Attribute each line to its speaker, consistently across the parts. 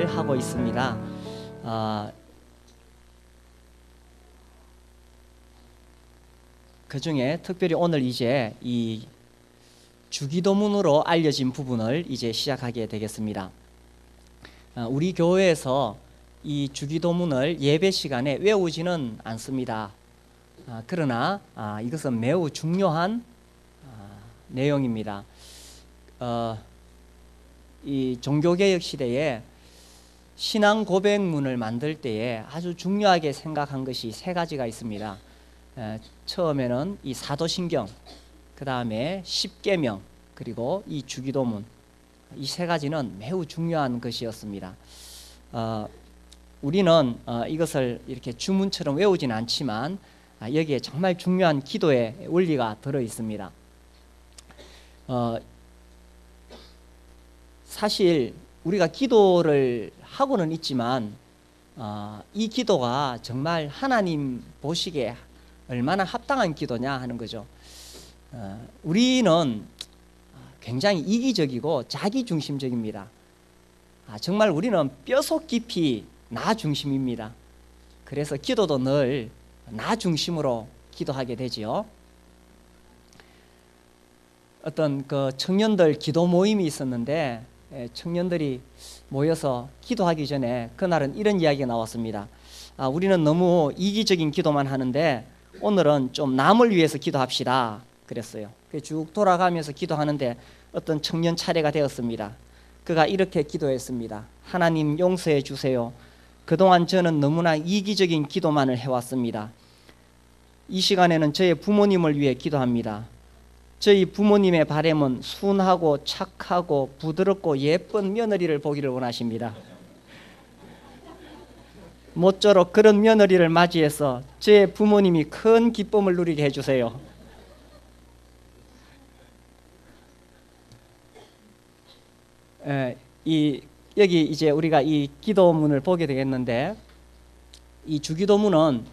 Speaker 1: 기도를 하고 있습니다. 그 중에 특별히 오늘 이제 이 주기도문으로 알려진 부분을 이제 시작하게 되겠습니다. 우리 교회에서 이 주기도문을 예배 시간에 외우지는 않습니다. 그러나 이것은 매우 중요한 내용입니다. 이 종교개혁 시대에 신앙 고백문을 만들 때에 아주 중요하게 생각한 것이 세 가지가 있습니다. 처음에는 이 사도신경, 그 다음에 십계명, 그리고 이 주기도문, 이 세 가지는 매우 중요한 것이었습니다. 우리는 이것을 이렇게 주문처럼 외우지는 않지만 여기에 정말 중요한 기도의 원리가 들어 있습니다. 사실 우리가 기도를 하고는 있지만 이 기도가 정말 하나님 보시기에 얼마나 합당한 기도냐 하는 거죠. 우리는 굉장히 이기적이고 자기중심적입니다. 정말 우리는 뼈속 깊이 나 중심입니다. 그래서 기도도 늘 나 중심으로 기도하게 되지요. 어떤 그 청년들 기도 모임이 있었는데 청년들이 모여서 기도하기 전에 그날은 이런 이야기가 나왔습니다. 우리는 너무 이기적인 기도만 하는데 오늘은 좀 남을 위해서 기도합시다 그랬어요. 쭉 돌아가면서 기도하는데 어떤 청년 차례가 되었습니다. 그가 이렇게 기도했습니다. 하나님 용서해 주세요. 그동안 저는 너무나 이기적인 기도만을 해왔습니다. 이 시간에는 저의 부모님을 위해 기도합니다. 저희 부모님의 바람은 순하고 착하고 부드럽고 예쁜 며느리를 보기를 원하십니다. 모쪼록 그런 며느리를 맞이해서 제 부모님이 큰 기쁨을 누리게 해주세요. 여기 이제 우리가 이 기도문을 보게 되겠는데, 이 주기도문은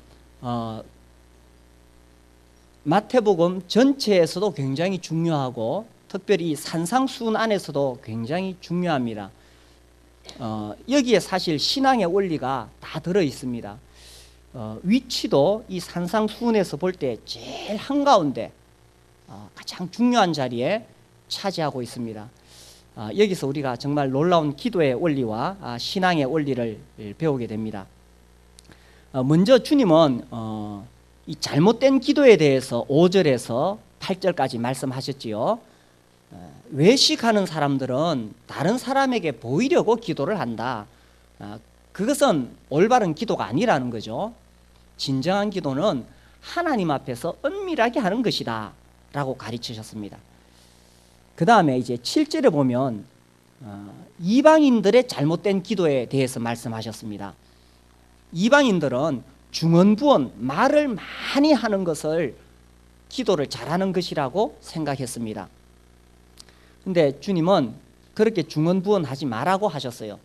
Speaker 1: 마태복음 전체에서도 굉장히 중요하고 특별히 산상수훈 안에서도 굉장히 중요합니다. 여기에 사실 신앙의 원리가 다 들어 있습니다. 위치도 이 산상수훈에서 볼 때 제일 한가운데 가장 중요한 자리에 차지하고 있습니다. 여기서 우리가 정말 놀라운 기도의 원리와 신앙의 원리를 배우게 됩니다. 먼저 주님은 이 잘못된 기도에 대해서 5절에서 8절까지 말씀하셨지요. 외식하는 사람들은 다른 사람에게 보이려고 기도를 한다. 그것은 올바른 기도가 아니라는 거죠. 진정한 기도는 하나님 앞에서 은밀하게 하는 것이다 라고 가르치셨습니다. 그 다음에 이제 7절에 보면 이방인들의 잘못된 기도에 대해서 말씀하셨습니다. 이방인들은 중언부언 말을 많이 하는 것을 기도를 잘하는 것이라고 생각했습니다. 근데 주님은 그렇게 중언부언하지 말라고 하셨어요.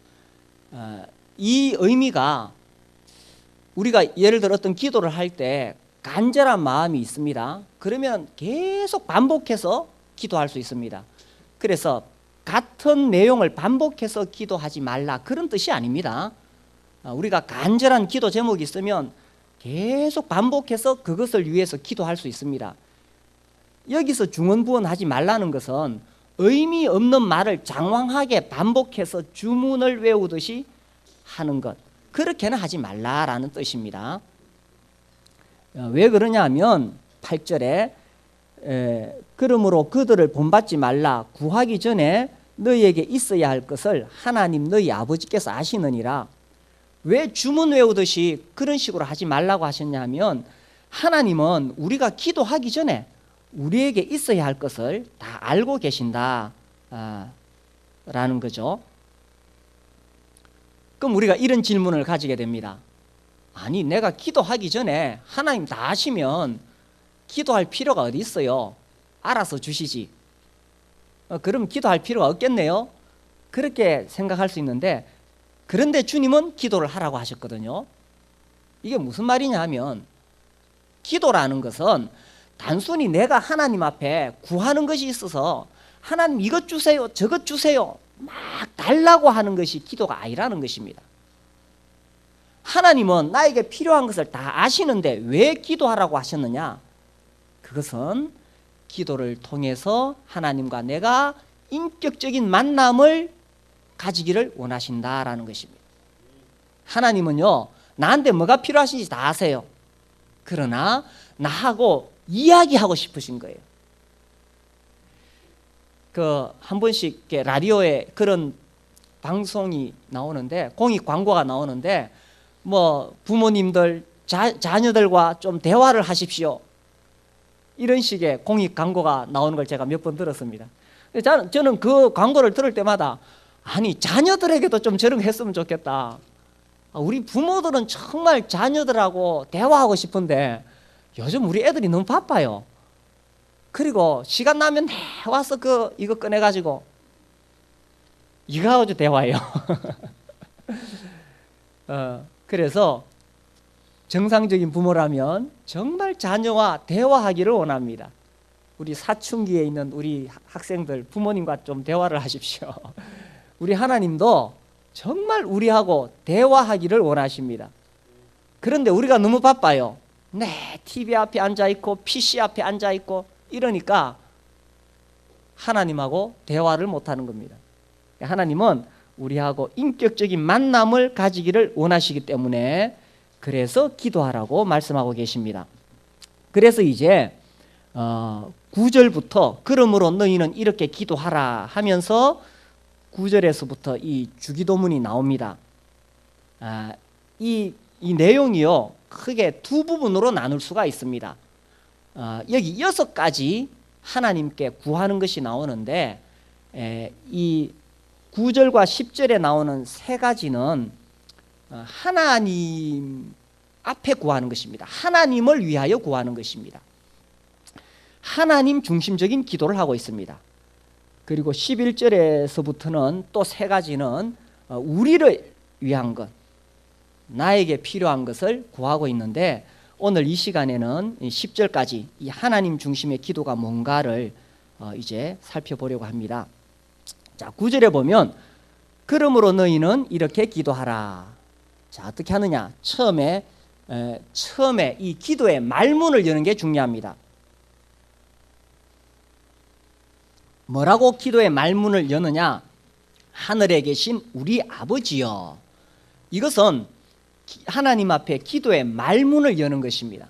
Speaker 1: 이 의미가 우리가 예를 들어 어떤 기도를 할 때 간절한 마음이 있습니다. 그러면 계속 반복해서 기도할 수 있습니다. 그래서 같은 내용을 반복해서 기도하지 말라 그런 뜻이 아닙니다. 우리가 간절한 기도 제목이 있으면 계속 반복해서 그것을 위해서 기도할 수 있습니다. 여기서 중언부언하지 말라는 것은 의미 없는 말을 장황하게 반복해서 주문을 외우듯이 하는 것, 그렇게는 하지 말라라는 뜻입니다. 왜 그러냐 하면 8절에 그러므로 그들을 본받지 말라. 구하기 전에 너희에게 있어야 할 것을 하나님 너희 아버지께서 아시느니라. 왜 주문 외우듯이 그런 식으로 하지 말라고 하셨냐 하면 하나님은 우리가 기도하기 전에 우리에게 있어야 할 것을 다 알고 계신다 라는 거죠. 그럼 우리가 이런 질문을 가지게 됩니다. 아니, 내가 기도하기 전에 하나님 다 아시면 기도할 필요가 어디 있어요? 알아서 주시지. 그럼 기도할 필요가 없겠네요. 그렇게 생각할 수 있는데, 그런데 주님은 기도를 하라고 하셨거든요. 이게 무슨 말이냐 하면 기도라는 것은 단순히 내가 하나님 앞에 구하는 것이 있어서 하나님 이것 주세요 저것 주세요 막 달라고 하는 것이 기도가 아니라는 것입니다. 하나님은 나에게 필요한 것을 다 아시는데 왜 기도하라고 하셨느냐? 그것은 기도를 통해서 하나님과 내가 인격적인 만남을 가지기를 원하신다라는 것입니다. 하나님은요, 나한테 뭐가 필요하신지 다 아세요. 그러나 나하고 이야기하고 싶으신 거예요. 한 번씩 라디오에 그런 방송이 나오는데, 공익 광고가 나오는데, 뭐 부모님들 자녀들과 좀 대화를 하십시오, 이런 식의 공익 광고가 나오는 걸 제가 몇 번 들었습니다. 저는 그 광고를 들을 때마다 아니, 자녀들에게도 좀 저런 거 했으면 좋겠다. 우리 부모들은 정말 자녀들하고 대화하고 싶은데 요즘 우리 애들이 너무 바빠요. 그리고 시간 나면 와서 이거 꺼내가지고 이거 가지고 대화해요. 그래서 정상적인 부모라면 정말 자녀와 대화하기를 원합니다. 우리 사춘기에 있는 우리 학생들, 부모님과 좀 대화를 하십시오. 우리 하나님도 정말 우리하고 대화하기를 원하십니다. 그런데 우리가 너무 바빠요. TV 앞에 앉아있고 PC 앞에 앉아있고 이러니까 하나님하고 대화를 못하는 겁니다. 하나님은 우리하고 인격적인 만남을 가지기를 원하시기 때문에 그래서 기도하라고 말씀하고 계십니다. 그래서 이제 9절부터 그러므로 너희는 이렇게 기도하라 하면서 9절에서부터 이 주기도문이 나옵니다. 이 내용이요, 크게 두 부분으로 나눌 수가 있습니다. 여기 6가지 하나님께 구하는 것이 나오는데, 이 9절과 10절에 나오는 3가지는 하나님 앞에 구하는 것입니다. 하나님을 위하여 구하는 것입니다. 하나님 중심적인 기도를 하고 있습니다. 그리고 11절에서부터는 또 3가지는 우리를 위한 것, 나에게 필요한 것을 구하고 있는데, 오늘 이 시간에는 10절까지 이 하나님 중심의 기도가 뭔가를 이제 살펴보려고 합니다. 자, 9절에 보면 그러므로 너희는 이렇게 기도하라. 자, 어떻게 하느냐? 처음에 이 기도의 말문을 여는 게 중요합니다. 뭐라고 기도의 말문을 여느냐? 하늘에 계신 우리 아버지여. 이것은 하나님 앞에 기도의 말문을 여는 것입니다.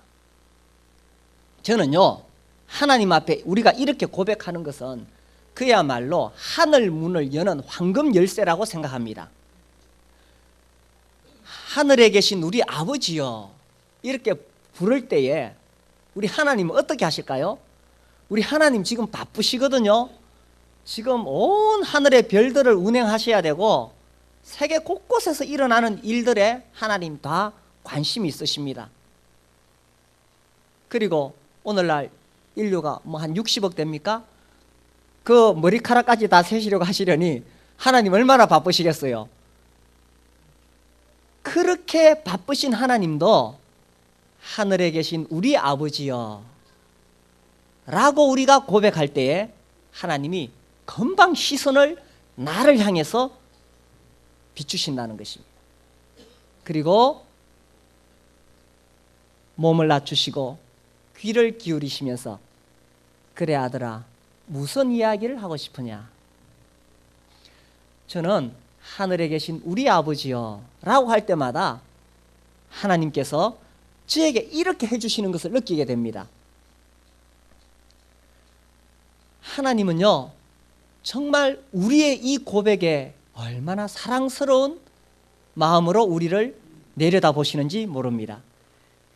Speaker 1: 저는요, 하나님 앞에 우리가 이렇게 고백하는 것은 그야말로 하늘 문을 여는 황금 열쇠라고 생각합니다. 하늘에 계신 우리 아버지여, 이렇게 부를 때에 우리 하나님은 어떻게 하실까요? 우리 하나님 지금 바쁘시거든요. 지금 온 하늘의 별들을 운행하셔야 되고 세계 곳곳에서 일어나는 일들에 하나님 다 관심이 있으십니다. 그리고 오늘날 인류가 뭐 한 60억 됩니까? 그 머리카락까지 다 세시려고 하시려니 하나님 얼마나 바쁘시겠어요. 그렇게 바쁘신 하나님도 하늘에 계신 우리 아버지여 라고 우리가 고백할 때에 하나님이 금방 시선을 나를 향해서 비추신다는 것입니다. 그리고 몸을 낮추시고 귀를 기울이시면서 그래 아들아, 무슨 이야기를 하고 싶으냐? 저는 하늘에 계신 우리 아버지여 라고 할 때마다 하나님께서 저에게 이렇게 해주시는 것을 느끼게 됩니다. 하나님은요, 정말 우리의 이 고백에 얼마나 사랑스러운 마음으로 우리를 내려다 보시는지 모릅니다.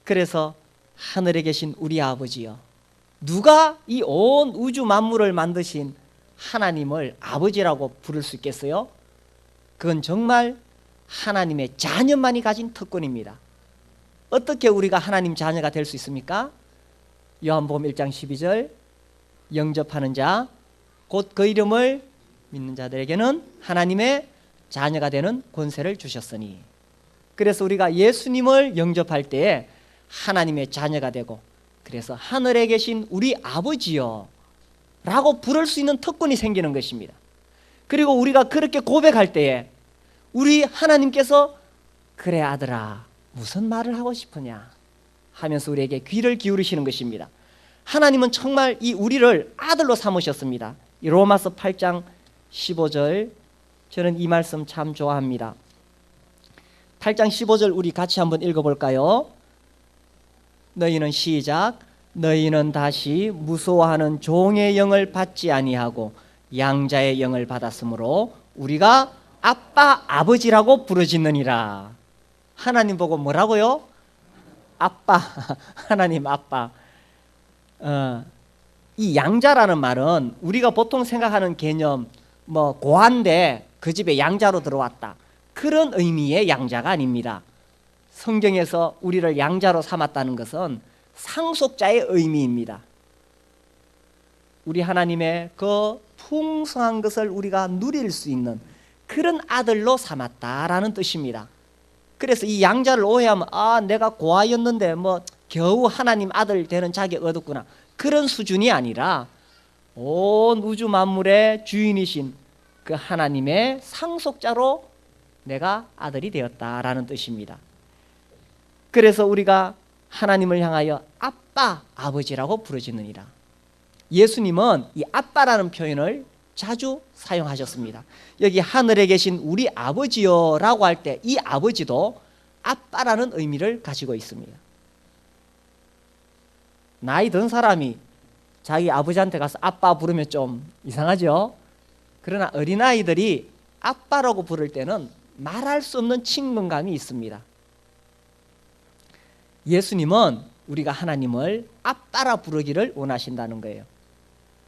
Speaker 1: 그래서 하늘에 계신 우리 아버지여, 누가 이 온 우주 만물을 만드신 하나님을 아버지라고 부를 수 있겠어요? 그건 정말 하나님의 자녀만이 가진 특권입니다. 어떻게 우리가 하나님 자녀가 될 수 있습니까? 요한복음 1장 12절, 영접하는 자 곧 그 이름을 믿는 자들에게는 하나님의 자녀가 되는 권세를 주셨으니. 그래서 우리가 예수님을 영접할 때에 하나님의 자녀가 되고, 그래서 하늘에 계신 우리 아버지여 라고 부를 수 있는 특권이 생기는 것입니다. 그리고 우리가 그렇게 고백할 때에 우리 하나님께서 그래 아들아 무슨 말을 하고 싶으냐 하면서 우리에게 귀를 기울이시는 것입니다. 하나님은 정말 이 우리를 아들로 삼으셨습니다. 이 로마서 8장 15절 저는 이 말씀 참 좋아합니다. 8장 15절 우리 같이 한번 읽어볼까요? 너희는 시작 너희는 다시 무서워하는 종의 영을 받지 아니하고 양자의 영을 받았으므로 우리가 아빠 아버지라고 부르짖느니라. 하나님 보고 뭐라고요? 아빠 하나님 아빠. 이 양자라는 말은 우리가 보통 생각하는 개념 뭐 고아인데 그 집에 양자로 들어왔다 그런 의미의 양자가 아닙니다. 성경에서 우리를 양자로 삼았다는 것은 상속자의 의미입니다. 우리 하나님의 그 풍성한 것을 우리가 누릴 수 있는 그런 아들로 삼았다라는 뜻입니다. 그래서 이 양자를 오해하면 아 내가 고아였는데 뭐 겨우 하나님 아들 되는 자격 얻었구나 그런 수준이 아니라 온 우주 만물의 주인이신 그 하나님의 상속자로 내가 아들이 되었다라는 뜻입니다. 그래서 우리가 하나님을 향하여 아빠 아버지라고 부르짖느니라. 예수님은 이 아빠라는 표현을 자주 사용하셨습니다. 여기 하늘에 계신 우리 아버지여라고 할 때 이 아버지도 아빠라는 의미를 가지고 있습니다. 나이 든 사람이 자기 아버지한테 가서 아빠 부르면 좀 이상하죠? 그러나 어린아이들이 아빠라고 부를 때는 말할 수 없는 친근감이 있습니다. 예수님은 우리가 하나님을 아빠라 부르기를 원하신다는 거예요.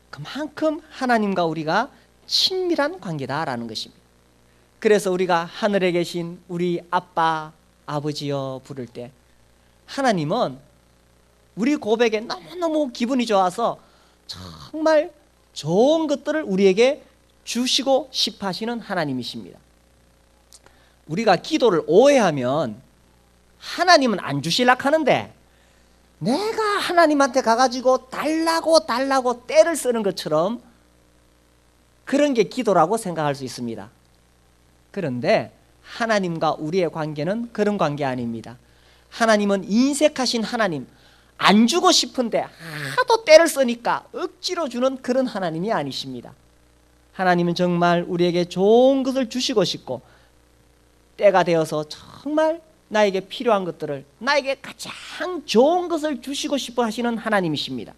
Speaker 1: 그만큼 하나님과 우리가 친밀한 관계다라는 것입니다. 그래서 우리가 하늘에 계신 우리 아빠, 아버지여 부를 때 하나님은 우리 고백에 너무너무 기분이 좋아서 정말 좋은 것들을 우리에게 주시고 싶어 하시는 하나님이십니다. 우리가 기도를 오해하면 하나님은 안 주실라 하는데 내가 하나님한테 가가지고 달라고 떼를 쓰는 것처럼 그런 게 기도라고 생각할 수 있습니다. 그런데 하나님과 우리의 관계는 그런 관계 아닙니다. 하나님은 인색하신 하나님, 안 주고 싶은데 하도 떼를 쓰니까 억지로 주는 그런 하나님이 아니십니다. 하나님은 정말 우리에게 좋은 것을 주시고 싶고 때가 되어서 정말 나에게 필요한 것들을 나에게 가장 좋은 것을 주시고 싶어 하시는 하나님이십니다.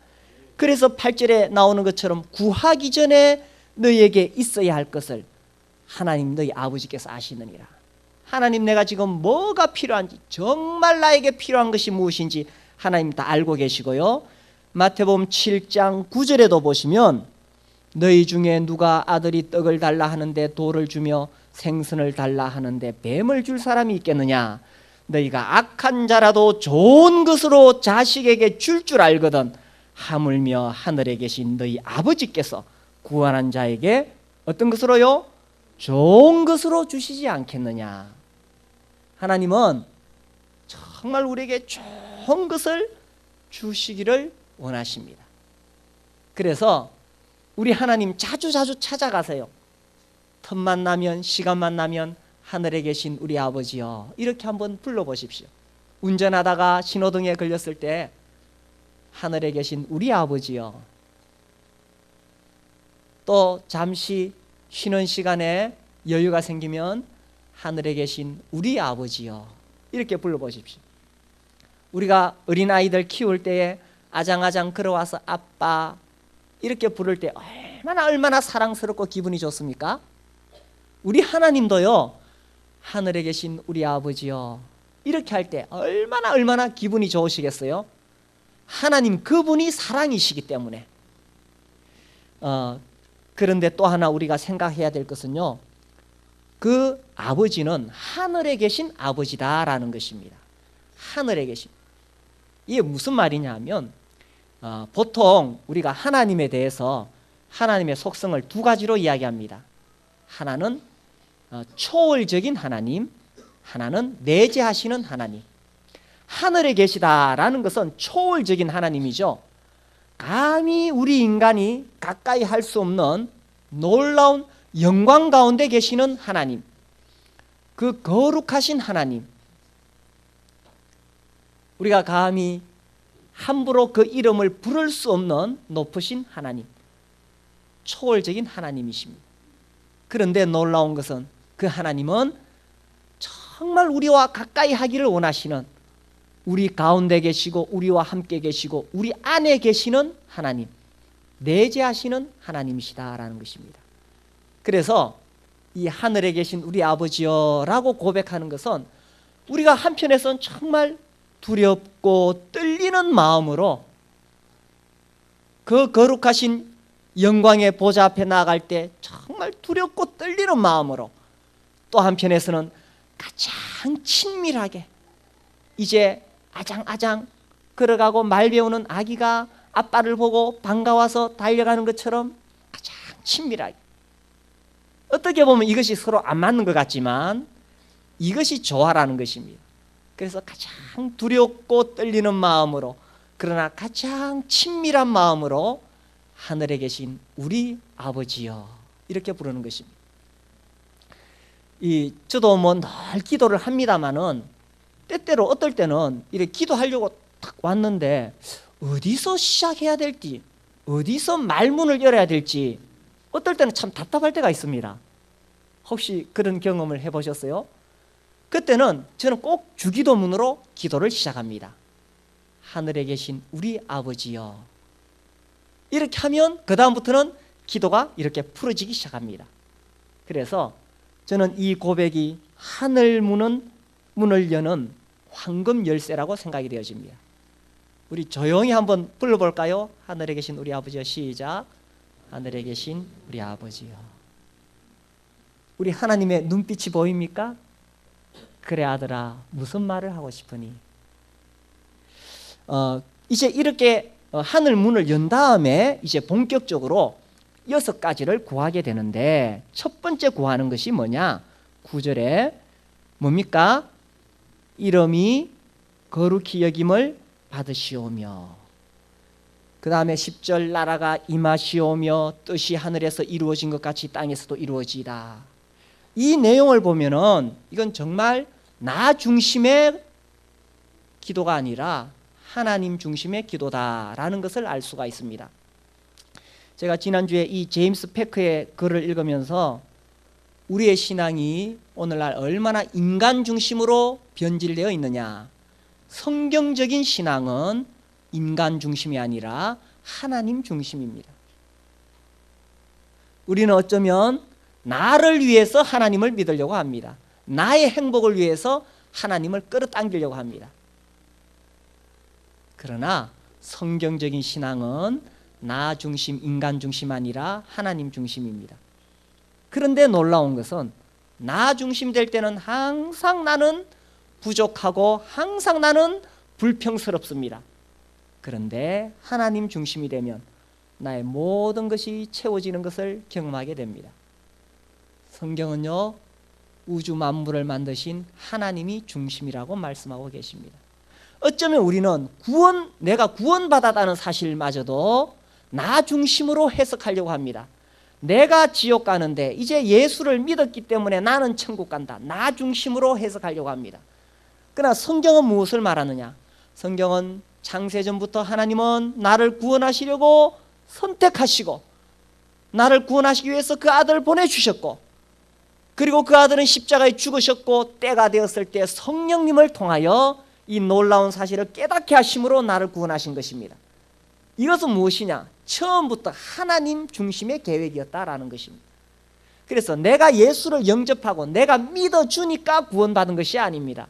Speaker 1: 그래서 8절에 나오는 것처럼 구하기 전에 너희에게 있어야 할 것을 하나님 너희 아버지께서 아시느니라. 하나님 내가 지금 뭐가 필요한지 정말 나에게 필요한 것이 무엇인지 하나님 다 알고 계시고요. 마태복음 7장 9절에도 보시면 너희 중에 누가 아들이 떡을 달라 하는데 돌을 주며 생선을 달라 하는데 뱀을 줄 사람이 있겠느냐. 너희가 악한 자라도 좋은 것으로 자식에게 줄 알거든 하물며 하늘에 계신 너희 아버지께서 구원한 자에게 어떤 것으로요? 좋은 것으로 주시지 않겠느냐. 하나님은 정말 우리에게 좋은 것을 주시기를 원하십니다. 그래서 우리 하나님 자주 찾아가세요. 틈만 나면 시간만 나면 하늘에 계신 우리 아버지여 이렇게 한번 불러보십시오. 운전하다가 신호등에 걸렸을 때 하늘에 계신 우리 아버지여, 또 잠시 쉬는 시간에 여유가 생기면 하늘에 계신 우리 아버지여 이렇게 불러보십시오. 우리가 어린아이들 키울 때에 아장아장 걸어와서 아빠 이렇게 부를 때 얼마나 사랑스럽고 기분이 좋습니까? 우리 하나님도요 하늘에 계신 우리 아버지여 이렇게 할 때 얼마나 기분이 좋으시겠어요? 하나님 그분이 사랑이시기 때문에. 그런데 또 하나 우리가 생각해야 될 것은요, 그 아버지는 하늘에 계신 아버지다라는 것입니다. 하늘에 계신. 이게 무슨 말이냐 하면 보통 우리가 하나님에 대해서 하나님의 속성을 두 가지로 이야기합니다. 하나는 초월적인 하나님, 하나는 내재하시는 하나님. 하늘에 계시다라는 것은 초월적인 하나님이죠. 감히 우리 인간이 가까이 할 수 없는 놀라운 영광 가운데 계시는 하나님, 그 거룩하신 하나님, 우리가 감히 함부로 그 이름을 부를 수 없는 높으신 하나님, 초월적인 하나님이십니다. 그런데 놀라운 것은 그 하나님은 정말 우리와 가까이 하기를 원하시는, 우리 가운데 계시고 우리와 함께 계시고 우리 안에 계시는 하나님, 내재하시는 하나님이시다라는 것입니다. 그래서 이 하늘에 계신 우리 아버지여 라고 고백하는 것은 우리가 한편에서는 정말 두렵고 떨리는 마음으로 그 거룩하신 영광의 보좌 앞에 나아갈 때 정말 두렵고 떨리는 마음으로, 또 한편에서는 가장 친밀하게 이제 아장아장 걸어가고 말 배우는 아기가 아빠를 보고 반가워서 달려가는 것처럼 가장 친밀하게, 어떻게 보면 이것이 서로 안 맞는 것 같지만 이것이 조화라는 것입니다. 그래서 가장 두렵고 떨리는 마음으로, 그러나 가장 친밀한 마음으로 하늘에 계신 우리 아버지여 이렇게 부르는 것입니다. 저도 뭐 늘 기도를 합니다마는 때때로 어떨 때는 이렇게 기도하려고 딱 왔는데 어디서 시작해야 될지, 어디서 말문을 열어야 될지 어떨 때는 참 답답할 때가 있습니다. 혹시 그런 경험을 해보셨어요? 그때는 저는 꼭 주기도문으로 기도를 시작합니다. 하늘에 계신 우리 아버지여, 이렇게 하면 그 다음부터는 기도가 이렇게 풀어지기 시작합니다. 그래서 저는 이 고백이 하늘 문을 여는 황금 열쇠라고 생각이 되어집니다. 우리 조용히 한번 불러볼까요? 하늘에 계신 우리 아버지여. 시작. 하늘에 계신 우리 아버지여. 우리 하나님의 눈빛이 보입니까? 그래 아들아, 무슨 말을 하고 싶으니? 이제 이렇게 하늘 문을 연 다음에 이제 본격적으로 6가지를 구하게 되는데, 첫 번째 구하는 것이 뭐냐? 9절에 뭡니까? 이름이 거룩히 여김을 받으시오며, 그 다음에 10절 나라가 임하시오며 뜻이 하늘에서 이루어진 것 같이 땅에서도 이루어지이다. 이 내용을 보면은 이건 정말 나 중심의 기도가 아니라 하나님 중심의 기도다라는 것을 알 수가 있습니다. 제가 지난주에 이 제임스 패크의 글을 읽으면서 우리의 신앙이 오늘날 얼마나 인간 중심으로 변질되어 있느냐, 성경적인 신앙은 인간 중심이 아니라 하나님 중심입니다. 우리는 어쩌면 나를 위해서 하나님을 믿으려고 합니다. 나의 행복을 위해서 하나님을 끌어당기려고 합니다. 그러나 성경적인 신앙은 나 중심, 인간 중심 아니라 하나님 중심입니다. 그런데 놀라운 것은 나 중심 될 때는 항상 나는 부족하고 항상 나는 불평스럽습니다. 그런데 하나님 중심이 되면 나의 모든 것이 채워지는 것을 경험하게 됩니다. 성경은요, 우주 만물을 만드신 하나님이 중심이라고 말씀하고 계십니다. 어쩌면 우리는 내가 구원받았다는 사실마저도 나 중심으로 해석하려고 합니다. 내가 지옥 가는데 이제 예수를 믿었기 때문에 나는 천국 간다, 나 중심으로 해석하려고 합니다. 그러나 성경은 무엇을 말하느냐? 성경은 창세전부터 하나님은 나를 구원하시려고 선택하시고 나를 구원하시기 위해서 그 아들을 보내주셨고, 그리고 그 아들은 십자가에 죽으셨고 때가 되었을 때 성령님을 통하여 이 놀라운 사실을 깨닫게 하심으로 나를 구원하신 것입니다. 이것은 무엇이냐? 처음부터 하나님 중심의 계획이었다라는 것입니다. 그래서 내가 예수를 영접하고 내가 믿어주니까 구원받은 것이 아닙니다.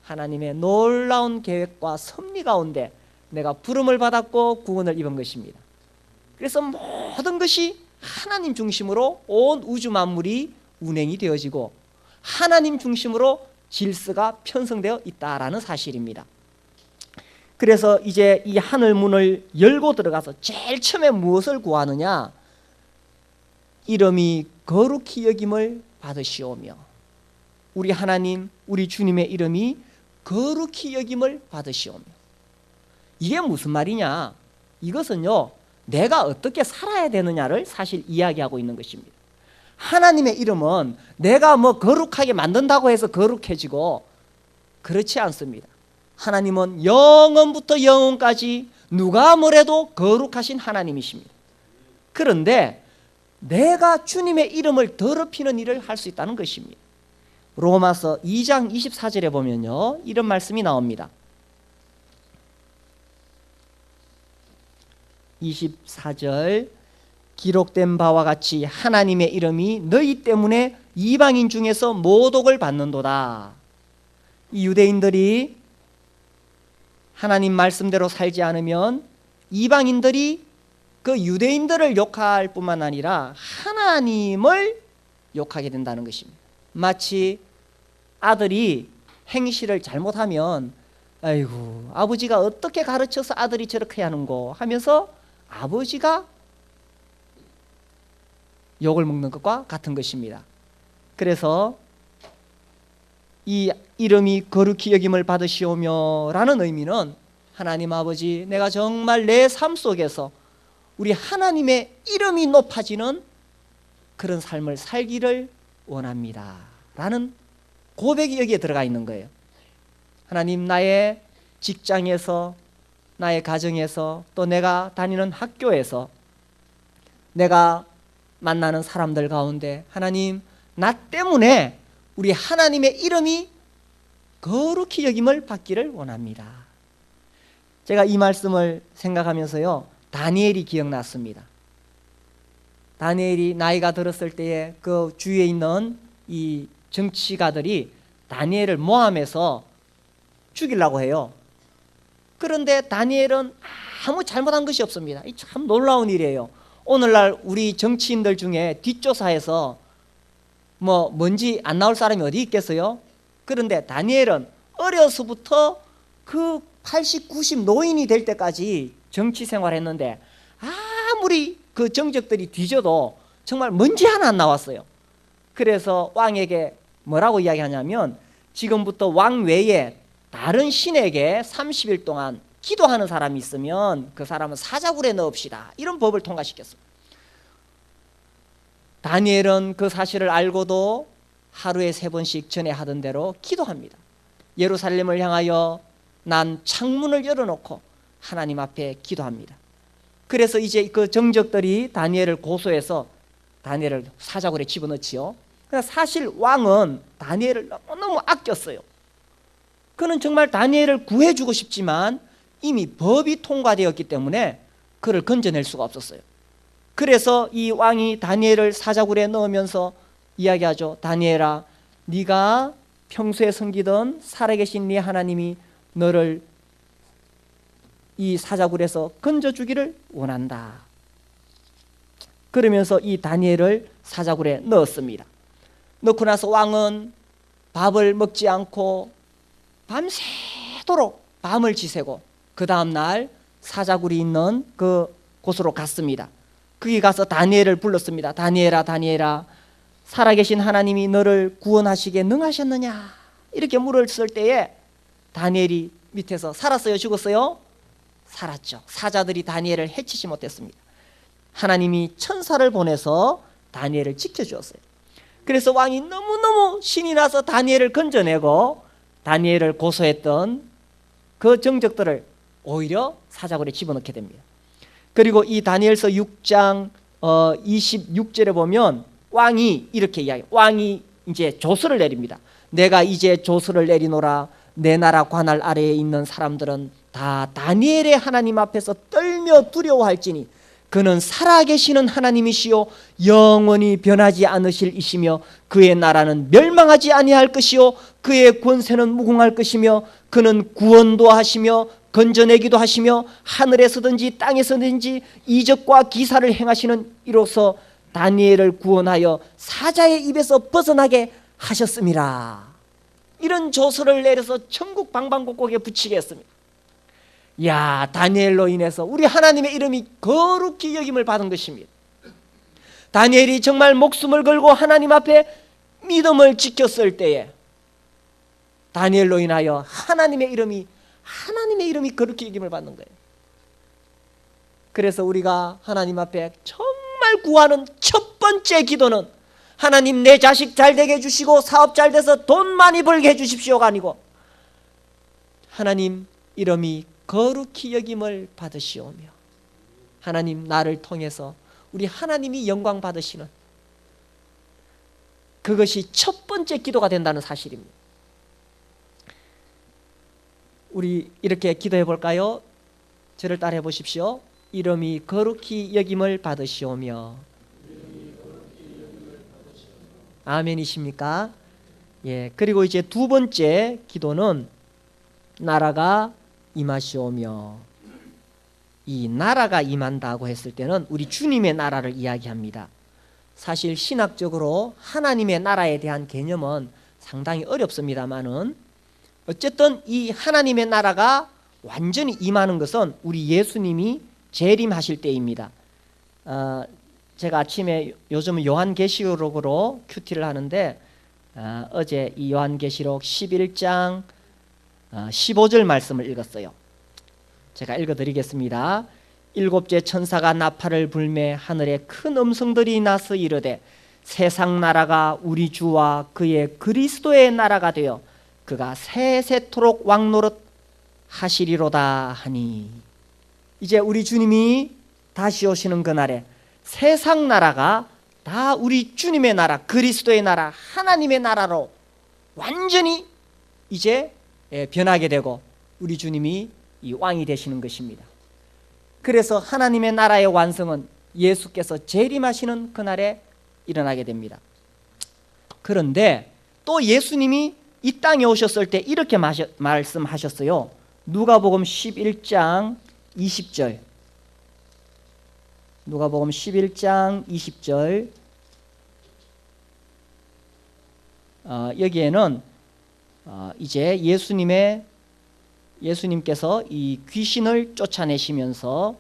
Speaker 1: 하나님의 놀라운 계획과 섭리 가운데 내가 부름을 받았고 구원을 입은 것입니다. 그래서 모든 것이 하나님 중심으로 온 우주 만물이 운행이 되어지고 하나님 중심으로 질서가 편성되어 있다라는 사실입니다. 그래서 이제 이 하늘 문을 열고 들어가서 제일 처음에 무엇을 구하느냐? 이름이 거룩히 여김을 받으시오며, 우리 하나님, 우리 주님의 이름이 거룩히 여김을 받으시오며. 이게 무슨 말이냐? 이것은요, 내가 어떻게 살아야 되느냐를 사실 이야기하고 있는 것입니다. 하나님의 이름은 내가 뭐 거룩하게 만든다고 해서 거룩해지고 그렇지 않습니다. 하나님은 영원부터 영원까지 누가 뭐래도 거룩하신 하나님이십니다. 그런데 내가 주님의 이름을 더럽히는 일을 할 수 있다는 것입니다. 로마서 2장 24절에 보면요, 이런 말씀이 나옵니다. 24절, 기록된 바와 같이 하나님의 이름이 너희 때문에 이방인 중에서 모독을 받는도다. 이 유대인들이 하나님 말씀대로 살지 않으면 이방인들이 그 유대인들을 욕할 뿐만 아니라 하나님을 욕하게 된다는 것입니다. 마치 아들이 행실을 잘못하면 아이고 아버지가 어떻게 가르쳐서 아들이 저렇게 하는고 하면서 아버지가 욕을 먹는 것과 같은 것입니다. 그래서 이 이름이 거룩히 여김을 받으시오며 라는 의미는 하나님 아버지, 내가 정말 내 삶 속에서 우리 하나님의 이름이 높아지는 그런 삶을 살기를 원합니다 라는 고백이 여기에 들어가 있는 거예요. 하나님, 나의 직장에서, 나의 가정에서, 또 내가 다니는 학교에서, 내가 만나는 사람들 가운데 하나님, 나 때문에 우리 하나님의 이름이 거룩히 여김을 받기를 원합니다. 제가 이 말씀을 생각하면서요, 다니엘이 기억났습니다. 다니엘이 나이가 들었을 때에 그 주위에 있는 이 정치가들이 다니엘을 모함해서 죽이려고 해요. 그런데 다니엘은 아무 잘못한 것이 없습니다. 이 참 놀라운 일이에요. 오늘날 우리 정치인들 중에 뒷조사에서 뭐 뭔지 안 나올 사람이 어디 있겠어요? 그런데 다니엘은 어려서부터 그 80, 90 노인이 될 때까지 정치 생활했는데 아무리 그 정적들이 뒤져도 정말 먼지 하나 안 나왔어요. 그래서 왕에게 뭐라고 이야기하냐면, 지금부터 왕 외에 다른 신에게 30일 동안 기도하는 사람이 있으면 그 사람은 사자굴에 넣읍시다, 이런 법을 통과시켰어요. 다니엘은 그 사실을 알고도 하루에 3번씩 전에 하던 대로 기도합니다. 예루살렘을 향하여 난 창문을 열어놓고 하나님 앞에 기도합니다. 그래서 이제 그 정적들이 다니엘을 고소해서 다니엘을 사자굴에 집어넣지요. 그러나 사실 왕은 다니엘을 너무너무 아꼈어요. 그는 정말 다니엘을 구해주고 싶지만 이미 법이 통과되었기 때문에 그를 건져낼 수가 없었어요. 그래서 이 왕이 다니엘을 사자굴에 넣으면서 이야기하죠. 다니엘아, 네가 평소에 섬기던 살아계신 네 하나님이 너를 이 사자굴에서 건져주기를 원한다. 그러면서 이 다니엘을 사자굴에 넣었습니다. 넣고 나서 왕은 밥을 먹지 않고 밤새도록 밤을 지새고 그 다음날 사자굴이 있는 그 곳으로 갔습니다. 거기 가서 다니엘을 불렀습니다. 다니엘아, 다니엘아, 살아계신 하나님이 너를 구원하시기에 능하셨느냐? 이렇게 물었을 때에 다니엘이 밑에서 살았어요, 죽었어요? 살았죠. 사자들이 다니엘을 해치지 못했습니다. 하나님이 천사를 보내서 다니엘을 지켜주었어요. 그래서 왕이 너무너무 신이 나서 다니엘을 건져내고 다니엘을 고소했던 그 정적들을 오히려 사자굴에 집어넣게 됩니다. 그리고 이 다니엘서 6장 26절에 보면 왕이 이렇게 이야기해요. 왕이 이제 조서를 내립니다. 내가 이제 조서를 내리노라. 내 나라 관할 아래에 있는 사람들은 다 다니엘의 하나님 앞에서 떨며 두려워할지니 그는 살아계시는 하나님이시요 영원히 변하지 않으실 이시며 그의 나라는 멸망하지 아니할 것이요 그의 권세는 무궁할 것이며 그는 구원도 하시며 건져내기도 하시며 하늘에서든지 땅에서든지 이적과 기사를 행하시는 이로써 다니엘을 구원하여 사자의 입에서 벗어나게 하셨음이라. 이런 조서를 내려서 천국 방방곡곡에 붙이게 했습니다. 야, 다니엘로 인해서 우리 하나님의 이름이 거룩히 여김을 받은 것입니다. 다니엘이 정말 목숨을 걸고 하나님 앞에 믿음을 지켰을 때에 다니엘로 인하여 하나님의 이름이 거룩히 여김을 받는 거예요. 그래서 우리가 하나님 앞에 정말 구하는 첫 번째 기도는 하나님 내 자식 잘 되게 해주시고 사업 잘 돼서 돈 많이 벌게 해주십시오가 아니고 하나님 이름이 거룩히 여김을 받으시오며 하나님 나를 통해서 우리 하나님이 영광 받으시는 그것이 첫 번째 기도가 된다는 사실입니다. 우리 이렇게 기도해 볼까요? 저를 따라해 보십시오. 이름이 거룩히 여김을 받으시오며. 아멘이십니까? 예. 그리고 이제 두 번째 기도는 나라가 임하시오며. 이 나라가 임한다고 했을 때는 우리 주님의 나라를 이야기합니다. 사실 신학적으로 하나님의 나라에 대한 개념은 상당히 어렵습니다만은 어쨌든 이 하나님의 나라가 완전히 임하는 것은 우리 예수님이 재림하실 때입니다. 제가 아침에 요즘 요한계시록으로 큐티를 하는데 어제 이 요한계시록 11장 15절 말씀을 읽었어요. 제가 읽어드리겠습니다. 일곱째 천사가 나팔을 불매 하늘에 큰 음성들이 나서 이르되 세상 나라가 우리 주와 그의 그리스도의 나라가 되어 그가 세세토록 왕노릇 하시리로다 하니. 이제 우리 주님이 다시 오시는 그날에 세상 나라가 다 우리 주님의 나라, 그리스도의 나라, 하나님의 나라로 완전히 이제 변하게 되고 우리 주님이 이 왕이 되시는 것입니다. 그래서 하나님의 나라의 완성은 예수께서 재림하시는 그날에 일어나게 됩니다. 그런데 또 예수님이 이 땅에 오셨을 때 이렇게 말씀하셨어요. 누가복음 11장 20절. 누가복음 11장 20절. 여기에는 이제 예수님께서 이 귀신을 쫓아내시면서,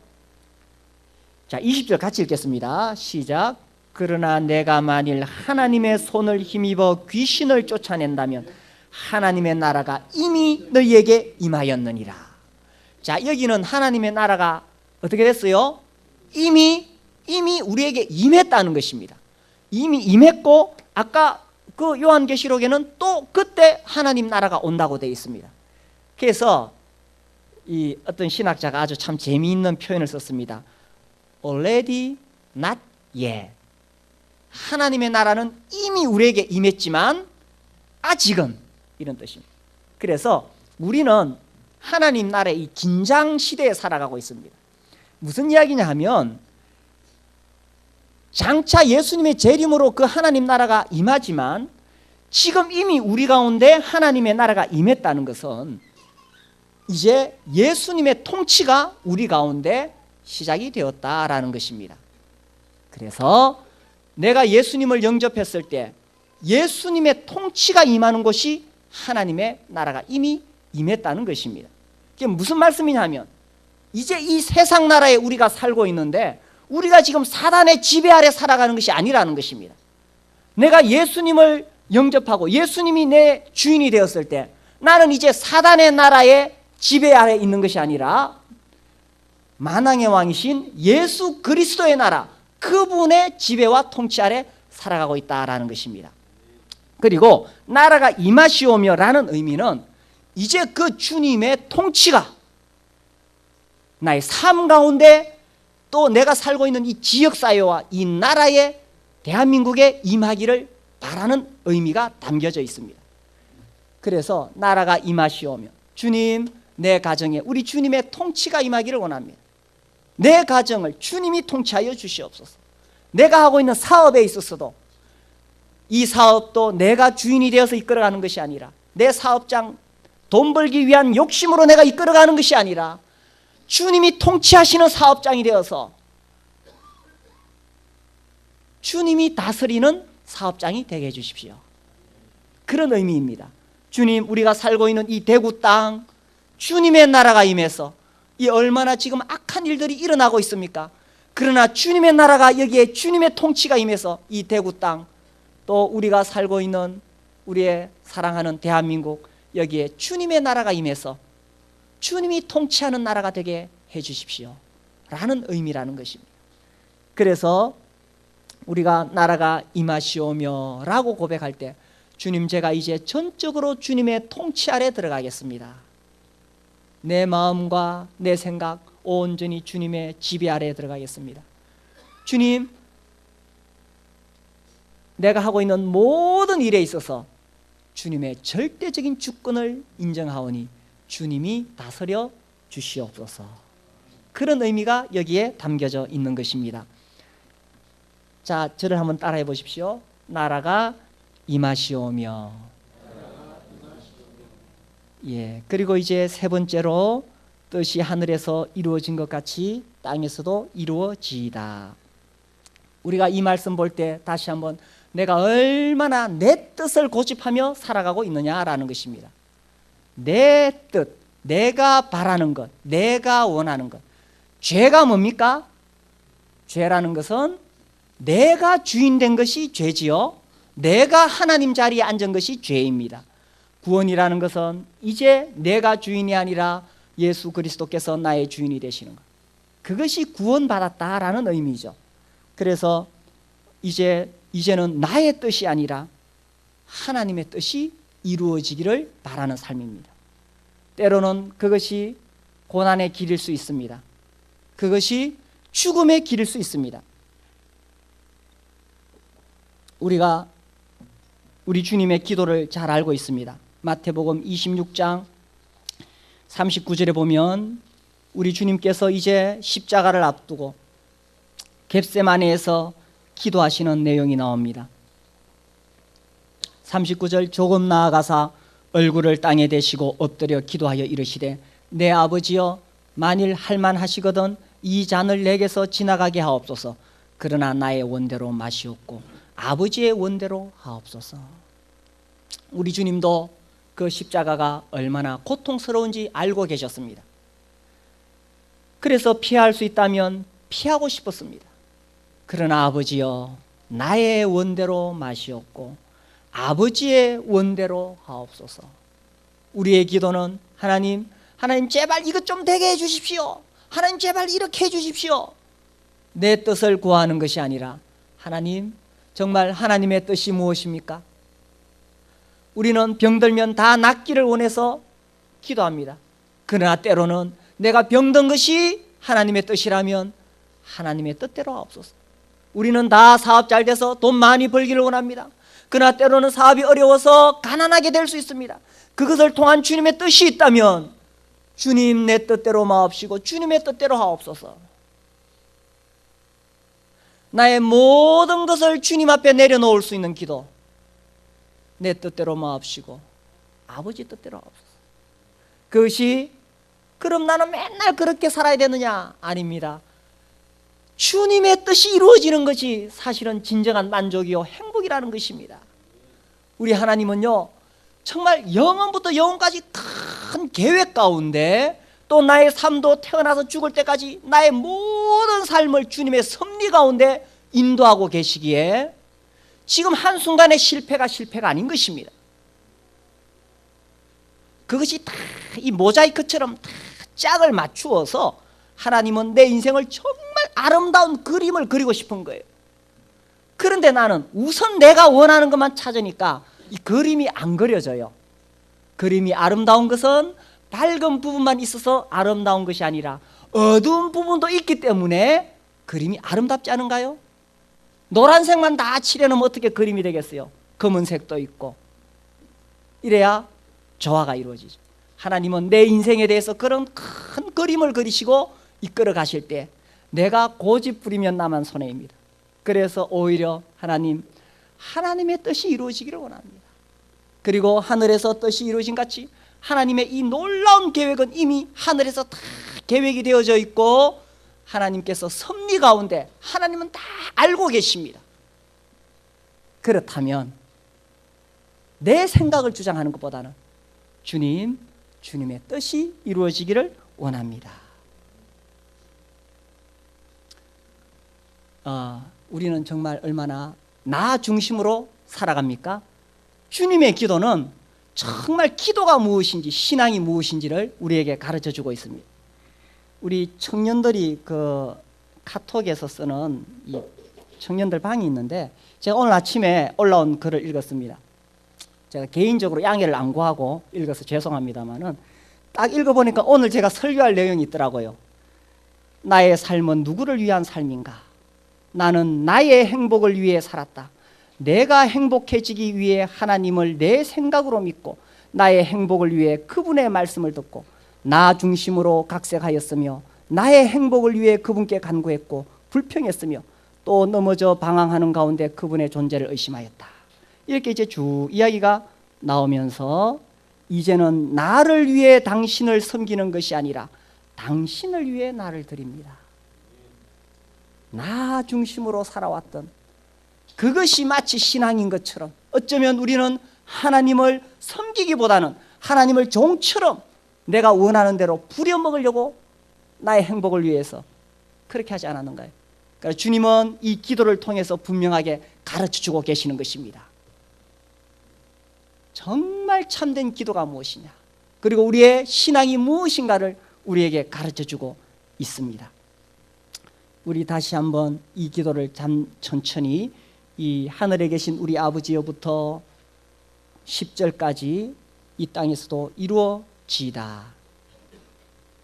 Speaker 1: 자 20절 같이 읽겠습니다. 시작. 그러나 내가 만일 하나님의 손을 힘입어 귀신을 쫓아낸다면 하나님의 나라가 이미 너희에게 임하였느니라. 자 여기는 하나님의 나라가 어떻게 됐어요? 이미 우리에게 임했다는 것입니다. 이미 임했고 아까 그 요한계시록에는 또 그때 하나님 나라가 온다고 되어 있습니다. 그래서 이 어떤 신학자가 아주 참 재미있는 표현을 썼습니다. Already not yet. 하나님의 나라는 이미 우리에게 임했지만 아직은, 이런 뜻입니다. 그래서 우리는 하나님 나라의 이 긴장 시대에 살아가고 있습니다. 무슨 이야기냐 하면 장차 예수님의 재림으로 그 하나님 나라가 임하지만 지금 이미 우리 가운데 하나님의 나라가 임했다는 것은 이제 예수님의 통치가 우리 가운데 시작이 되었다라는 것입니다. 그래서 내가 예수님을 영접했을 때 예수님의 통치가 임하는 것이 하나님의 나라가 이미 임했다는 것입니다. 그게 무슨 말씀이냐면 이제 이 세상 나라에 우리가 살고 있는데 우리가 지금 사단의 지배 아래 살아가는 것이 아니라는 것입니다. 내가 예수님을 영접하고 예수님이 내 주인이 되었을 때 나는 이제 사단의 나라의 지배 아래 있는 것이 아니라 만왕의 왕이신 예수 그리스도의 나라, 그분의 지배와 통치 아래 살아가고 있다라는 것입니다. 그리고 나라가 임하시오며 라는 의미는 이제 그 주님의 통치가 나의 삶 가운데 또 내가 살고 있는 이 지역사회와 이 나라에 대한민국에 임하기를 바라는 의미가 담겨져 있습니다. 그래서 나라가 임하시오며 주님 내 가정에 우리 주님의 통치가 임하기를 원합니다. 내 가정을 주님이 통치하여 주시옵소서. 내가 하고 있는 사업에 있어서도 이 사업도 내가 주인이 되어서 이끌어가는 것이 아니라 내 사업장 돈 벌기 위한 욕심으로 내가 이끌어가는 것이 아니라 주님이 통치하시는 사업장이 되어서 주님이 다스리는 사업장이 되게 해주십시오. 그런 의미입니다. 주님 우리가 살고 있는 이 대구 땅 주님의 나라가 임해서 이 얼마나 지금 악한 일들이 일어나고 있습니까? 그러나 주님의 나라가 여기에 주님의 통치가 임해서 이 대구 땅 또 우리가 살고 있는 우리의 사랑하는 대한민국 여기에 주님의 나라가 임해서 주님이 통치하는 나라가 되게 해 주십시오 라는 의미라는 것입니다. 그래서 우리가 나라가 임하시오며 라고 고백할 때 주님, 제가 이제 전적으로 주님의 통치 아래 들어가겠습니다. 내 마음과 내 생각 온전히 주님의 지배 아래 들어가겠습니다. 주님, 내가 하고 있는 모든 일에 있어서 주님의 절대적인 주권을 인정하오니 주님이 다스려 주시옵소서. 그런 의미가 여기에 담겨져 있는 것입니다. 자, 저를 한번 따라해 보십시오. 나라가 임하시오며. 예, 그리고 이제 세 번째로 뜻이 하늘에서 이루어진 것 같이 땅에서도 이루어지이다. 우리가 이 말씀 볼 때 다시 한번 내가 얼마나 내 뜻을 고집하며 살아가고 있느냐라는 것입니다. 내 뜻, 내가 바라는 것, 내가 원하는 것. 죄가 뭡니까? 죄라는 것은 내가 주인 된 것이 죄지요. 내가 하나님 자리에 앉은 것이 죄입니다. 구원이라는 것은 이제 내가 주인이 아니라 예수 그리스도께서 나의 주인이 되시는 것. 그것이 구원받았다라는 의미죠. 그래서 이제는 나의 뜻이 아니라 하나님의 뜻이 이루어지기를 바라는 삶입니다. 때로는 그것이 고난의 길일 수 있습니다. 그것이 죽음의 길일 수 있습니다. 우리가 우리 주님의 기도를 잘 알고 있습니다. 마태복음 26장 39절에 보면 우리 주님께서 이제 십자가를 앞두고 겟세마네에서 기도하시는 내용이 나옵니다. 39절, 조금 나아가사 얼굴을 땅에 대시고 엎드려 기도하여 이르시되 내 아버지여, 만일 할만하시거든 이 잔을 내게서 지나가게 하옵소서. 그러나 나의 원대로 마시옵고 아버지의 원대로 하옵소서. 우리 주님도 그 십자가가 얼마나 고통스러운지 알고 계셨습니다. 그래서 피할 수 있다면 피하고 싶었습니다. 그러나 아버지여, 나의 원대로 마시옵고 아버지의 원대로 하옵소서. 우리의 기도는 하나님 제발 이것 좀 되게 해주십시오. 하나님 제발 이렇게 해주십시오. 내 뜻을 구하는 것이 아니라 하나님, 정말 하나님의 뜻이 무엇입니까? 우리는 병들면 다 낫기를 원해서 기도합니다. 그러나 때로는 내가 병든 것이 하나님의 뜻이라면 하나님의 뜻대로 하옵소서. 우리는 다 사업 잘 돼서 돈 많이 벌기를 원합니다. 그러나 때로는 사업이 어려워서 가난하게 될 수 있습니다. 그것을 통한 주님의 뜻이 있다면 주님, 내 뜻대로 마옵시고 주님의 뜻대로 하옵소서. 나의 모든 것을 주님 앞에 내려놓을 수 있는 기도, 내 뜻대로 마옵시고 아버지 뜻대로 하옵소서. 그것이 그럼 나는 맨날 그렇게 살아야 되느냐? 아닙니다. 주님의 뜻이 이루어지는 것이 사실은 진정한 만족이요 행복이라는 것입니다. 우리 하나님은요, 정말 영원부터 영원까지 큰 계획 가운데 또 나의 삶도 태어나서 죽을 때까지 나의 모든 삶을 주님의 섭리 가운데 인도하고 계시기에 지금 한순간의 실패가 아닌 것입니다. 그것이 다 이 모자이크처럼 다 짝을 맞추어서 하나님은 내 인생을 정말 아름다운 그림을 그리고 싶은 거예요. 그런데 나는 우선 내가 원하는 것만 찾으니까 이 그림이 안 그려져요. 그림이 아름다운 것은 밝은 부분만 있어서 아름다운 것이 아니라 어두운 부분도 있기 때문에 그림이 아름답지 않은가요? 노란색만 다 칠해놓으면 어떻게 그림이 되겠어요? 검은색도 있고. 이래야 조화가 이루어지죠. 하나님은 내 인생에 대해서 그런 큰 그림을 그리시고 이끌어 가실 때 내가 고집 부리면 나만 손해입니다. 그래서 오히려 하나님의 뜻이 이루어지기를 원합니다. 그리고 하늘에서 뜻이 이루어진 같이 하나님의 이 놀라운 계획은 이미 하늘에서 다 계획이 되어져 있고 하나님께서 섭리 가운데 하나님은 다 알고 계십니다. 그렇다면 내 생각을 주장하는 것보다는 주님의 뜻이 이루어지기를 원합니다. 우리는 정말 얼마나 나 중심으로 살아갑니까? 주님의 기도는 정말 기도가 무엇인지, 신앙이 무엇인지를 우리에게 가르쳐 주고 있습니다. 우리 청년들이 그 카톡에서 쓰는 이 청년들 방이 있는데 제가 오늘 아침에 올라온 글을 읽었습니다. 제가 개인적으로 양해를 안 구하고 읽어서 죄송합니다만은 딱 읽어보니까 오늘 제가 설교할 내용이 있더라고요. 나의 삶은 누구를 위한 삶인가? 나는 나의 행복을 위해 살았다. 내가 행복해지기 위해 하나님을 내 생각으로 믿고 나의 행복을 위해 그분의 말씀을 듣고 나 중심으로 각색하였으며 나의 행복을 위해 그분께 간구했고 불평했으며 또 넘어져 방황하는 가운데 그분의 존재를 의심하였다. 이렇게 이제 쭉 이야기가 나오면서 이제는 나를 위해 당신을 섬기는 것이 아니라 당신을 위해 나를 드립니다. 나 중심으로 살아왔던 그것이 마치 신앙인 것처럼 어쩌면 우리는 하나님을 섬기기보다는 하나님을 종처럼 내가 원하는 대로 부려먹으려고 나의 행복을 위해서 그렇게 하지 않았는가요? 그러니까 주님은 이 기도를 통해서 분명하게 가르쳐주고 계시는 것입니다. 정말 참된 기도가 무엇이냐, 그리고 우리의 신앙이 무엇인가를 우리에게 가르쳐주고 있습니다. 우리 다시 한번 이 기도를 천천히 이 하늘에 계신 우리 아버지여부터 10절까지 이 땅에서도 이루어지이다.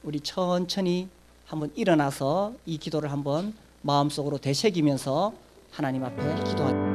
Speaker 1: 우리 천천히 한번 일어나서 이 기도를 한번 마음속으로 되새기면서 하나님 앞에 기도하겠습니다.